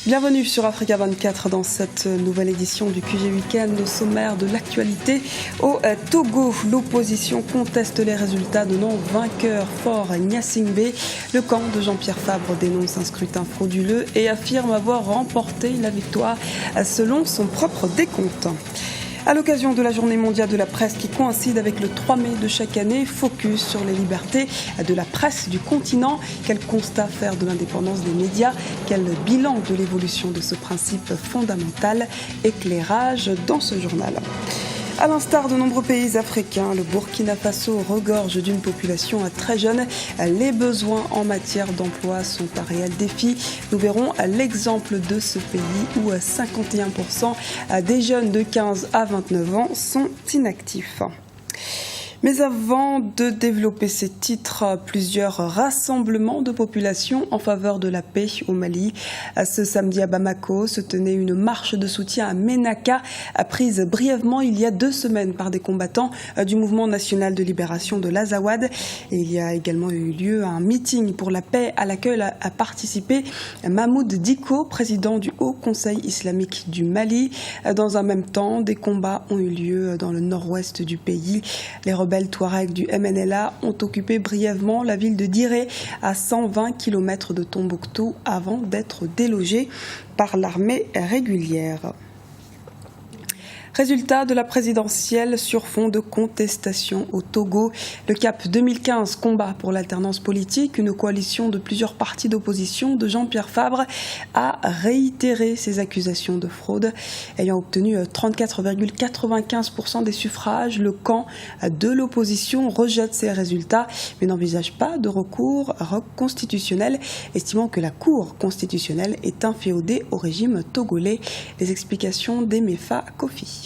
Bienvenue sur Africa 24 dans cette nouvelle édition du QG Week-end. Au sommaire de l'actualité, au Togo, l'opposition conteste les résultats de non-vainqueur fort Gnassingbé. Le camp de Jean-Pierre Fabre dénonce un scrutin frauduleux et affirme avoir remporté la victoire selon son propre décompte. À l'occasion de la journée mondiale de la presse qui coïncide avec le 3 mai de chaque année, focus sur les libertés de la presse du continent. Quel constat faire de l'indépendance des médias? Quel bilan de l'évolution de ce principe fondamental? Éclairage dans ce journal. À l'instar de nombreux pays africains, le Burkina Faso regorge d'une population très jeune. Les besoins en matière d'emploi sont un réel défi. Nous verrons l'exemple de ce pays où 51% des jeunes de 15 à 29 ans sont inactifs. Mais avant de développer ces titres, plusieurs rassemblements de population en faveur de la paix au Mali. Ce samedi à Bamako se tenait une marche de soutien à Ménaka, prise brièvement il y a 2 semaines par des combattants du mouvement national de libération de l'Azawad. Et il y a également eu lieu un meeting pour la paix à laquelle a participé Mahmoud Dicko, président du Haut Conseil islamique du Mali. Dans un même temps, des combats ont eu lieu dans le nord-ouest du pays. Les rebelles Touaregs du MNLA ont occupé brièvement la ville de Diré, à 120 km de Tombouctou, avant d'être délogés par l'armée régulière. Résultat de la présidentielle sur fond de contestation au Togo. Le CAP 2015 combat pour l'alternance politique. Une coalition de plusieurs partis d'opposition de Jean-Pierre Fabre a réitéré ses accusations de fraude. Ayant obtenu 34,95% des suffrages, le camp de l'opposition rejette ces résultats mais n'envisage pas de recours constitutionnel, estimant que la Cour constitutionnelle est inféodée au régime togolais. Les explications d'Emefa Kofi.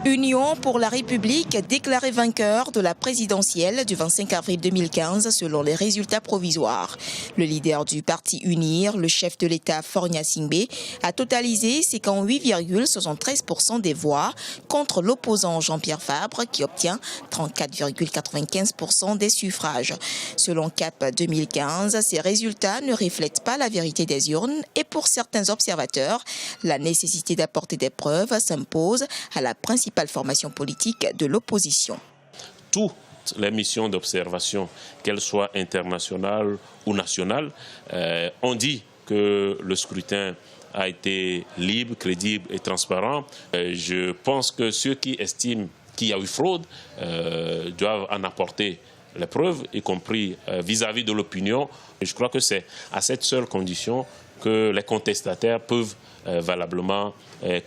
Union pour la République déclaré vainqueur de la présidentielle du 25 avril 2015 selon les résultats provisoires. Le leader du parti UNIR, le chef de l'État Faure Gnassingbé, a totalisé 58,73% des voix contre l'opposant Jean-Pierre Fabre qui obtient 34,95% des suffrages. Selon CAP 2015, ces résultats ne reflètent pas la vérité des urnes et pour certains observateurs, la nécessité d'apporter des preuves s'impose à la principale formation politique de l'opposition. Toutes les missions d'observation, qu'elles soient internationales ou nationales, ont dit que le scrutin a été libre, crédible et transparent. Je pense que ceux qui estiment qu'il y a eu fraude doivent en apporter les preuves, y compris vis-à-vis de l'opinion. Je crois que c'est à cette seule condition que les contestataires peuvent valablement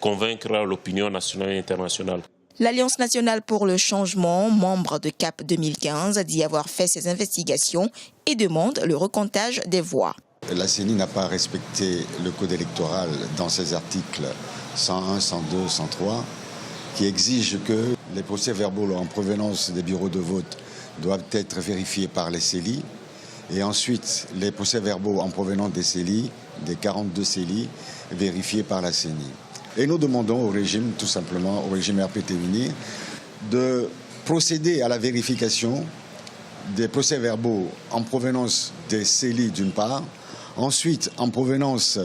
convaincre l'opinion nationale et internationale. L'Alliance nationale pour le changement, membre de CAP 2015, dit avoir fait ses investigations et demande le recomptage des voix. La CENI n'a pas respecté le code électoral dans ses articles 101, 102, 103, qui exigent que les procès-verbaux en provenance des bureaux de vote doivent être vérifiés par les CELI. Et ensuite, les procès-verbaux en provenance des CELI, des 42 CELI, vérifiés par la CENI. Et nous demandons au régime, tout simplement, au régime RPT UNIR, de procéder à la vérification des procès-verbaux en provenance des CELI d'une part, ensuite en provenance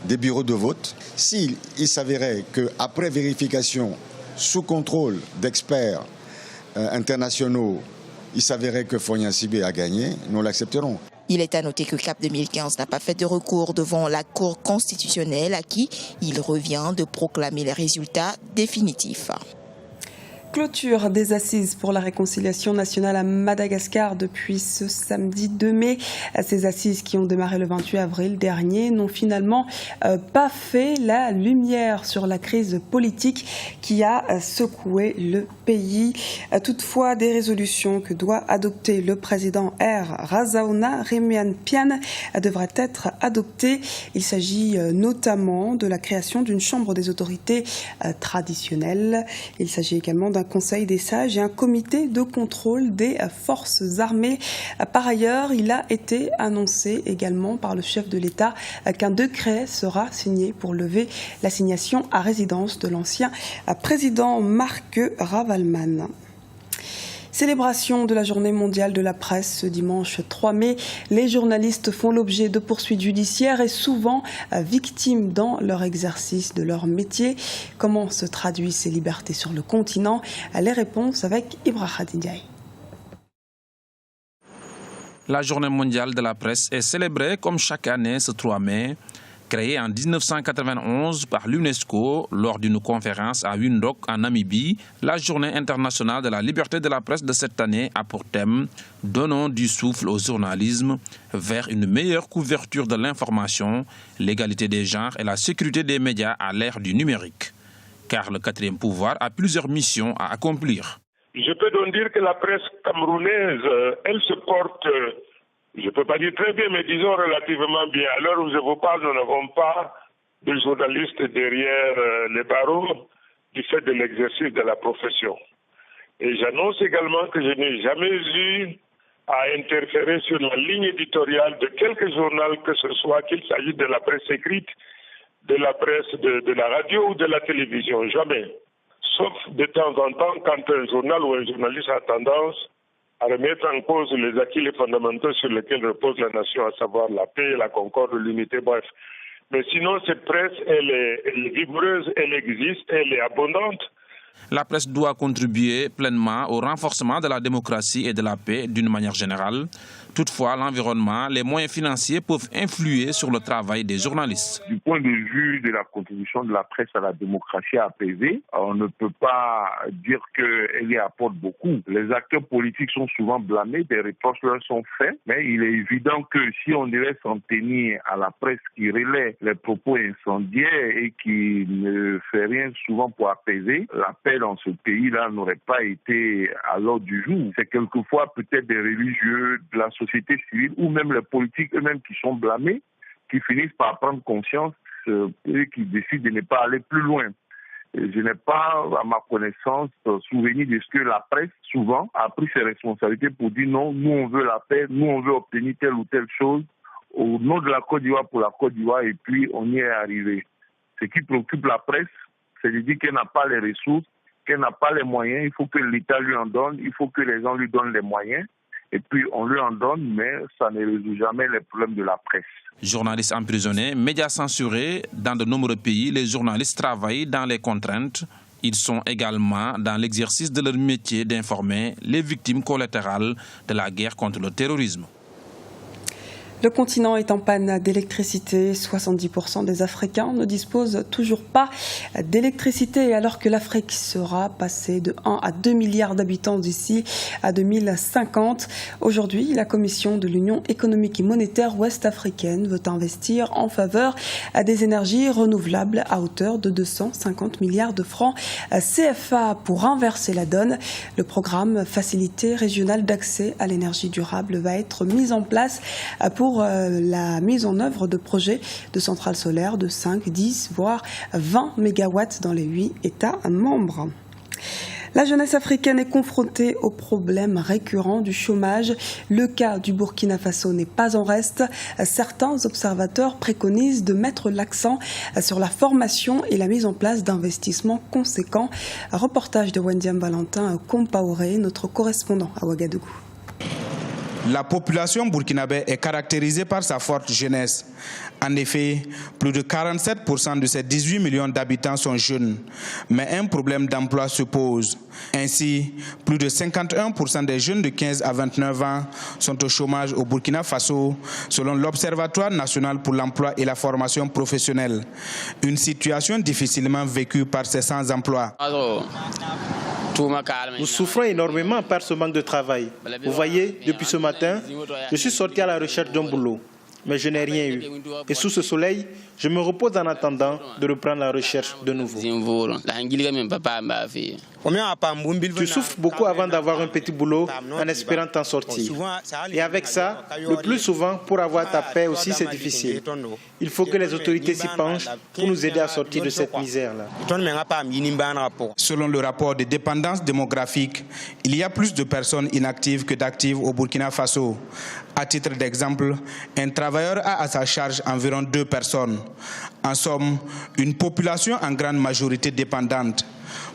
des bureaux de vote. S'il s'avérait qu'après vérification, sous contrôle d'experts internationaux, il s'avérait que Faure Gnassingbé a gagné, nous l'accepterons. Il est à noter que CAP 2015 n'a pas fait de recours devant la Cour constitutionnelle à qui il revient de proclamer les résultats définitifs. Clôture des assises pour la réconciliation nationale à Madagascar depuis ce samedi 2 mai. Ces assises qui ont démarré le 28 avril dernier n'ont finalement pas fait la lumière sur la crise politique qui a secoué le pays. Toutefois, des résolutions que doit adopter le président R. Razaona Rémian-Piane devraient être adoptées. Il s'agit notamment de la création d'une chambre des autorités traditionnelles. Il s'agit également d'un conseil des sages et un comité de contrôle des forces armées. Par ailleurs, il a été annoncé également par le chef de l'État qu'un décret sera signé pour lever l'assignation à résidence de l'ancien président Marc Ravalman. Célébration de la journée mondiale de la presse ce dimanche 3 mai. Les journalistes font l'objet de poursuites judiciaires et souvent victimes dans leur exercice de leur métier. Comment se traduisent ces libertés sur le continent? Les réponses avec Ibrahim Ndiaye. La journée mondiale de la presse est célébrée comme chaque année ce 3 mai. Créée en 1991 par l'UNESCO lors d'une conférence à Windhoek en Namibie, la journée internationale de la liberté de la presse de cette année a pour thème « Donnons du souffle au journalisme vers une meilleure couverture de l'information, l'égalité des genres et la sécurité des médias à l'ère du numérique ». Car le quatrième pouvoir a plusieurs missions à accomplir. Je peux donc dire que la presse camerounaise, elle se porte... Je ne peux pas dire très bien, mais disons relativement bien. À l'heure où je vous parle, nous n'avons pas de journalistes derrière les barreaux du fait de l'exercice de la profession. Et j'annonce également que je n'ai jamais eu à interférer sur la ligne éditoriale de quelque journal que ce soit, qu'il s'agisse de la presse écrite, de la presse de la radio ou de la télévision. Jamais. Sauf de temps en temps quand un journal ou un journaliste a tendance à remettre en cause les acquis, les fondamentaux sur lesquels repose la nation, à savoir la paix, la concorde, l'unité, bref. Mais sinon, cette presse, elle est vigoureuse, elle existe, elle est abondante. La presse doit contribuer pleinement au renforcement de la démocratie et de la paix d'une manière générale. Toutefois, l'environnement, les moyens financiers peuvent influer sur le travail des journalistes. Du point de vue de la contribution de la presse à la démocratie apaisée, on ne peut pas dire qu'elle y apporte beaucoup. Les acteurs politiques sont souvent blâmés, des reproches leur sont faits, mais il est évident que si on devait s'en tenir à la presse qui relaie les propos incendiaires et qui ne fait rien souvent pour apaiser, la paix dans ce pays-là n'aurait pas été à l'ordre du jour. C'est quelquefois peut-être des religieux, de la société civile ou même les politiques eux-mêmes qui sont blâmés, qui finissent par prendre conscience et qui décident de ne pas aller plus loin. Et je n'ai pas, à ma connaissance, souvenir de ce que la presse, souvent, a pris ses responsabilités pour dire non, nous on veut la paix, nous on veut obtenir telle ou telle chose au nom de la Côte d'Ivoire pour la Côte d'Ivoire et puis on y est arrivé. Ce qui préoccupe la presse, c'est de dire qu'elle n'a pas les ressources, qu'elle n'a pas les moyens, il faut que l'État lui en donne, il faut que les gens lui donnent les moyens. Et puis on lui en donne, mais ça ne résout jamais les problèmes de la presse. Journalistes emprisonnés, médias censurés, dans de nombreux pays, les journalistes travaillent dans les contraintes. Ils sont également dans l'exercice de leur métier d'informer les victimes collatérales de la guerre contre le terrorisme. Le continent est en panne d'électricité. 70% des Africains ne disposent toujours pas d'électricité, alors que l'Afrique sera passée de 1 à 2 milliards d'habitants d'ici à 2050. Aujourd'hui, la Commission de l'Union économique et monétaire ouest-africaine veut investir en faveur des énergies renouvelables à hauteur de 250 milliards de francs CFA pour inverser la donne. Le programme Facilité régionale d'accès à l'énergie durable va être mis en place pour la mise en œuvre de projets de centrales solaires de 5, 10, voire 20 mégawatts dans les 8 États membres. La jeunesse africaine est confrontée aux problèmes récurrents du chômage. Le cas du Burkina Faso n'est pas en reste. Certains observateurs préconisent de mettre l'accent sur la formation et la mise en place d'investissements conséquents. Un reportage de Wendiam Valentin Compaoré, notre correspondant à Ouagadougou. La population burkinabé est caractérisée par sa forte jeunesse. En effet, plus de 47% de ses 18 millions d'habitants sont jeunes. Mais un problème d'emploi se pose. Ainsi, plus de 51% des jeunes de 15 à 29 ans sont au chômage au Burkina Faso, selon l'Observatoire national pour l'emploi et la formation professionnelle. Une situation difficilement vécue par ces sans-emploi. Nous souffrons énormément par ce manque de travail. Vous voyez, depuis ce matin, je suis sorti à la recherche d'un boulot. Mais je n'ai rien eu. Et sous ce soleil, je me repose en attendant de reprendre la recherche de nouveau. Tu souffres beaucoup avant d'avoir un petit boulot en espérant t'en sortir. Et avec ça, le plus souvent, pour avoir ta paix aussi, c'est difficile. Il faut que les autorités s'y penchent pour nous aider à sortir de cette misère-là. Selon le rapport de dépendance démographique, il y a plus de personnes inactives que d'actives au Burkina Faso. À titre d'exemple, un travail travailleur a à sa charge environ 2 personnes. En somme, une population en grande majorité dépendante.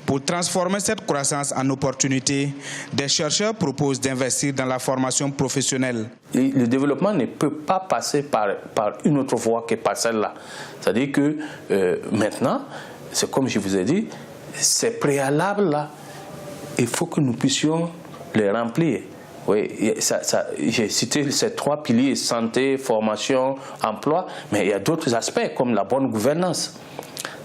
Pour transformer cette croissance en opportunité, des chercheurs proposent d'investir dans la formation professionnelle. Le développement ne peut pas passer par une autre voie que par celle-là. C'est-à-dire que maintenant, c'est comme je vous ai dit, ces préalables-là, il faut que nous puissions les remplir. Oui, j'ai cité ces 3 piliers, santé, formation, emploi, mais il y a d'autres aspects comme la bonne gouvernance.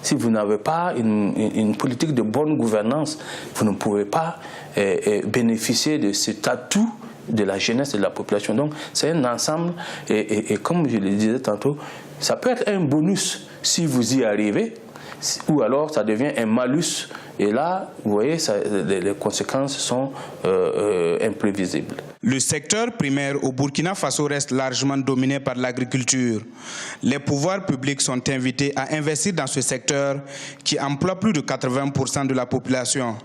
Si vous n'avez pas une politique de bonne gouvernance, vous ne pouvez pas bénéficier de cet atout de la jeunesse et de la population. Donc c'est un ensemble et comme je le disais tantôt, ça peut être un bonus si vous y arrivez, ou alors ça devient un malus. Et là, vous voyez, les conséquences sont imprévisibles. Le secteur primaire au Burkina Faso reste largement dominé par l'agriculture. Les pouvoirs publics sont invités à investir dans ce secteur qui emploie plus de 80% de la population.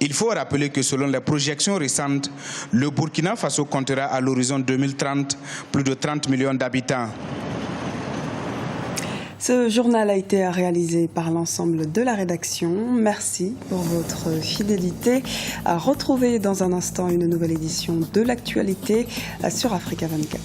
Il faut rappeler que selon les projections récentes, le Burkina Faso comptera à l'horizon 2030 plus de 30 millions d'habitants. Ce journal a été réalisé par l'ensemble de la rédaction. Merci pour votre fidélité. À retrouver dans un instant une nouvelle édition de l'actualité sur Africa 24.